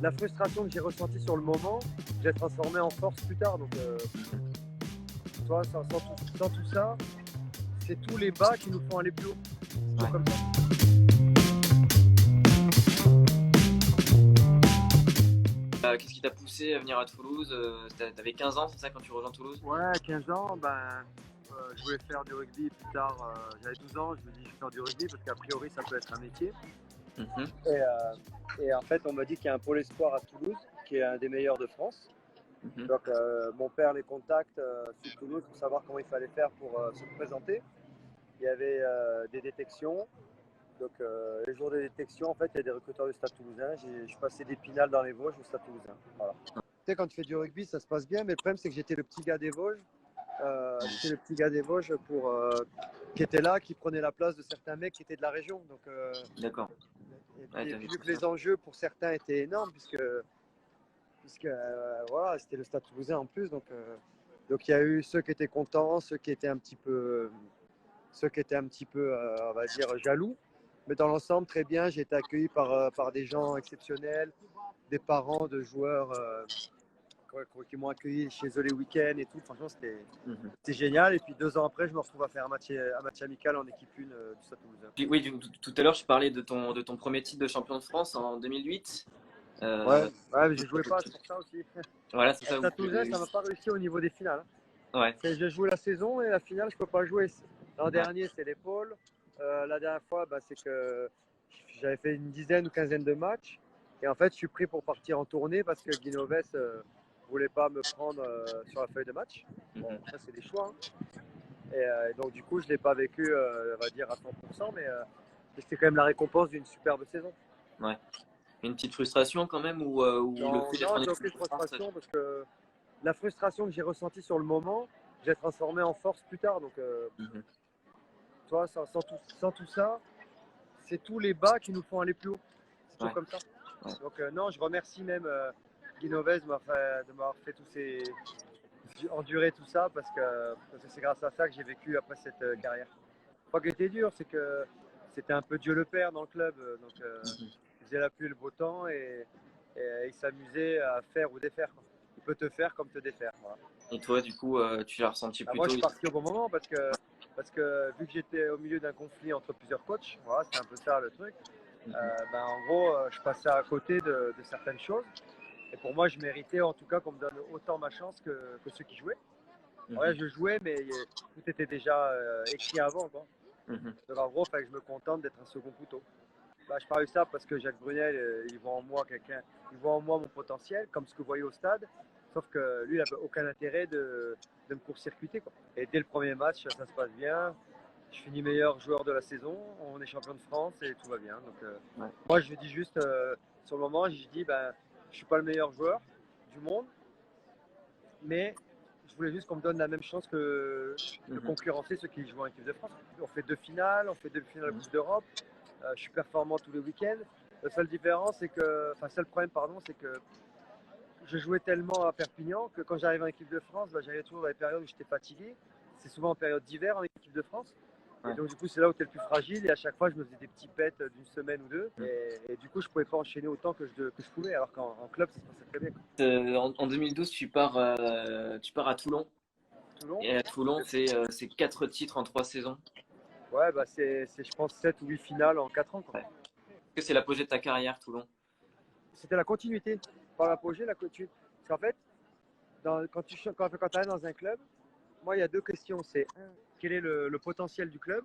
la frustration que j'ai ressentie sur le moment, je l'ai transformée en force plus tard. Donc, tu vois, sans tout ça, c'est tous les bas qui nous font aller plus haut. C'est toujours comme ça. Qu'est-ce qui t'a poussé à venir à Toulouse? T'avais 15 ans, c'est ça, quand tu rejoins Toulouse? Ouais, 15 ans, je voulais faire du rugby plus tard. J'avais 12 ans, je me dis je vais faire du rugby parce qu'a priori ça peut être un métier. Mhm. Et en fait, on m'a dit qu'il y a un pôle espoir à Toulouse qui est un des meilleurs de France. Mhm. Donc mon père les contacte sur Toulouse pour savoir comment il fallait faire pour se présenter. Il y avait des détections. Donc les jours de détection, en fait, il y a des recruteurs du Stade Toulousain. Je passais d'Épinal dans les Vosges au Stade Toulousain. Voilà. Tu sais, quand tu fais du rugby, ça se passe bien, mais le problème, c'est que j'étais le petit gars des Vosges. J'étais le petit gars des Vosges qui était là, qui prenait la place de certains mecs qui étaient de la région. Donc, D'accord. Ouais, et puis, vu tout que les ça. enjeux pour certains étaient énormes, puisque voilà, c'était le Stade Toulousain en plus. Donc il y a eu ceux qui étaient contents, ceux qui étaient un petit peu, on va dire, jaloux. Mais dans l'ensemble, très bien. J'ai été accueilli par des gens exceptionnels, des parents de joueurs qui m'ont accueilli chez eux les week-ends et tout. Franchement, Mhm. c'était génial. Et puis 2 ans après, je me retrouve à faire un match amical en équipe 1 du Stade Toulousain. Puis, oui, tout à l'heure, je parlais de ton premier titre de champion de France en 2008. Ouais, mais je jouais pas, c'est pour ça aussi. Voilà, c'est À ça. Stade Toulousain, ça m'a pas réussi au niveau des finales. Ouais. Je joue la saison et la finale, je peux pas jouer. L'an Ouais. dernier, c'est l'épaule. La dernière fois, c'est que j'avais fait une dizaine ou quinzaine de matchs. Et en fait, je suis pris pour partir en tournée parce que Guinoves voulait pas me prendre sur la feuille de match. Bon, Mhm. ça, c'est des choix. Et donc, du coup, je l'ai pas vécu, on va dire, à 100%. Mais c'était quand même la récompense d'une superbe saison. Ouais. Une petite frustration quand même, ou le Non, fait d'être non, en j'ai équipe aucune de France, frustration parce que la frustration que j'ai ressentie sur le moment, je l'ai transformée en force plus tard. Donc, Mhm. tu vois, sans tout ça, c'est tous les bas qui nous font aller plus haut. C'est toujours Ouais. comme ça. Ouais. Donc non, je remercie même Guinoves de m'avoir fait endurer tout ça parce que c'est grâce à ça que j'ai vécu après cette carrière. Pas que c'était dur, c'est que c'était un peu Dieu le Père dans le club. Donc Mhm. il faisait la pluie et le beau temps et il s'amusait à faire ou défaire, quoi. Il peut te faire comme te défaire. Voilà. Et toi, du coup, tu l'as ressenti Moi, je plutôt suis parti au bon moment parce que vu que j'étais au milieu d'un conflit entre plusieurs coachs, voilà, c'est un peu ça le truc. Mhm. En gros, je passais à côté de certaines choses. Et pour moi, je méritais en tout cas qu'on me donne autant ma chance que ceux qui jouaient. Ouais, je jouais, mais tout était déjà écrit avant, quoi. Mhm. Donc en gros, il fallait que je me contente d'être un second couteau. Je parle de ça parce que Jacques Brunel, il voit en moi il voit en moi mon potentiel, comme ce que vous voyez au stade. Sauf que lui, il n'avait aucun intérêt de me court-circuiter, quoi. Et dès le premier match, ça se passe bien. Je finis meilleur joueur de la saison. On est champion de France et tout va bien. Donc, Ouais. moi, je dis juste, sur le moment, je dis, je suis pas le meilleur joueur du monde, mais je voulais juste qu'on me donne la même chance que de Mhm. concurrencer ceux qui jouent en équipe de France. On fait 2 finales, on fait 2 finales de Mhm. Coupe d'Europe. Je suis performant tous les week-ends. La seule différence, seul problème, pardon, c'est que je jouais tellement à Perpignan que quand j'arrive en équipe de France, j'arrivais toujours dans les périodes où j'étais fatigué. C'est souvent en période d'hiver en équipe de France. Et Ouais. donc, du coup, c'est là où tu es le plus fragile. Et à chaque fois, je me faisais des petits pets d'une semaine ou deux. Mhm. Et du coup, je pouvais pas enchaîner autant que je pouvais. Alors qu'en club, ça se passait très bien, quoi. En 2012, tu pars à Toulon. Toulon, Et à Toulon, c'est 4 titres en 3 saisons. ouais, je pense, 7 ou 8 finales en 4 ans, quoi. Ouais. Est-ce que c'est l'apogée de ta carrière, Toulon? C'était la continuité. Par l'apogée, la continuité. Parce qu'en fait, quand tu arrives dans un club, moi, il y a 2 questions. C'est un, quel est le potentiel du club?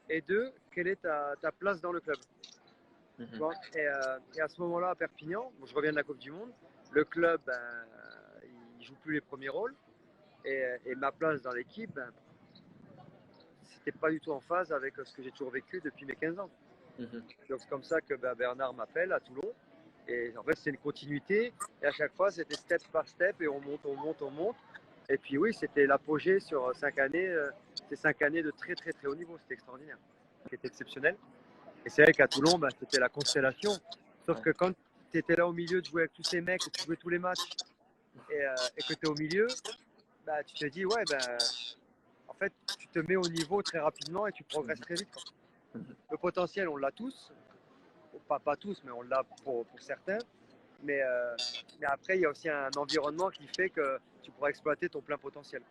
Et 2, quelle est ta place dans le club? Tu Mhm. vois. Et à ce moment-là, à Perpignan, bon, je reviens de la Coupe du Monde, le club, il joue plus les premiers rôles. Et ma place dans l'équipe, c'était pas du tout en phase avec ce que j'ai toujours vécu depuis mes 15 ans. Mhm. Donc c'est comme ça que Bernard m'appelle à Toulon. Et en fait, c'est une continuité. Et à chaque fois, c'était step par step et on monte, on monte, on monte. Et puis oui, c'était l'apogée sur 5 années. C'était 5 années de très très très haut niveau. C'était extraordinaire. C'était exceptionnel. Et c'est vrai qu'à Toulon, c'était la constellation. Sauf Ouais. que quand tu étais là au milieu de jouer avec tous ces mecs, que tu jouais tous les matchs et que tu es au milieu, tu te dis, ouais, en fait, tu te mets au niveau très rapidement et tu progresses très vite, quoi. Mhm. Le potentiel, on l'a tous. Pas tous, mais on l'a pour certains. Mais après, il y a aussi un environnement qui fait que tu pourras exploiter ton plein potentiel.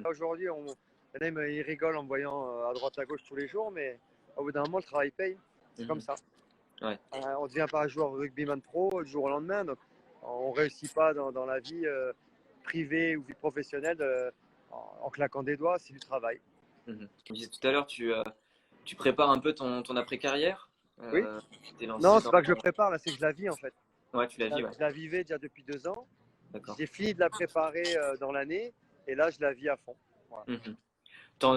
Aujourd'hui, il y en a, ils rigolent en me voyant à droite à gauche tous les jours, mais au bout d'un moment, le travail paye. C'est comme ça. Ouais. On ne devient pas joueur rugbyman pro du jour au lendemain. Donc, on ne réussit pas dans la vie privée ou vie professionnelle en claquant des doigts, c'est du travail. Tu me disais tout à l'heure, tu prépares un peu ton après-carrière. Oui. Tu t'es lancé Non, c'est pas que je prépare, là, c'est que je la vis en fait. Ouais, tu la vis, ouais. Je la vivais déjà depuis 2 ans. D'accord. J'ai fini de la préparer dans l'année et là, je la vis à fond. Voilà.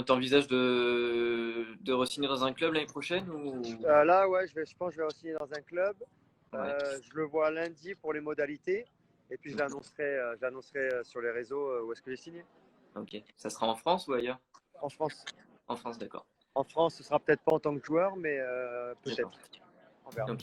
T'envisages de re-signer dans un club l'année prochaine ou... Là, ouais, je pense que je vais re-signer dans un club. Ouais. Je le vois lundi pour les modalités. Et puis, je l'annoncerai sur les réseaux où est-ce que j'ai signé. Ok. Ça sera en France ou ailleurs? En France. En France, d'accord. En France, ce sera peut-être pas en tant que joueur, mais peut-être. On verra. Ok.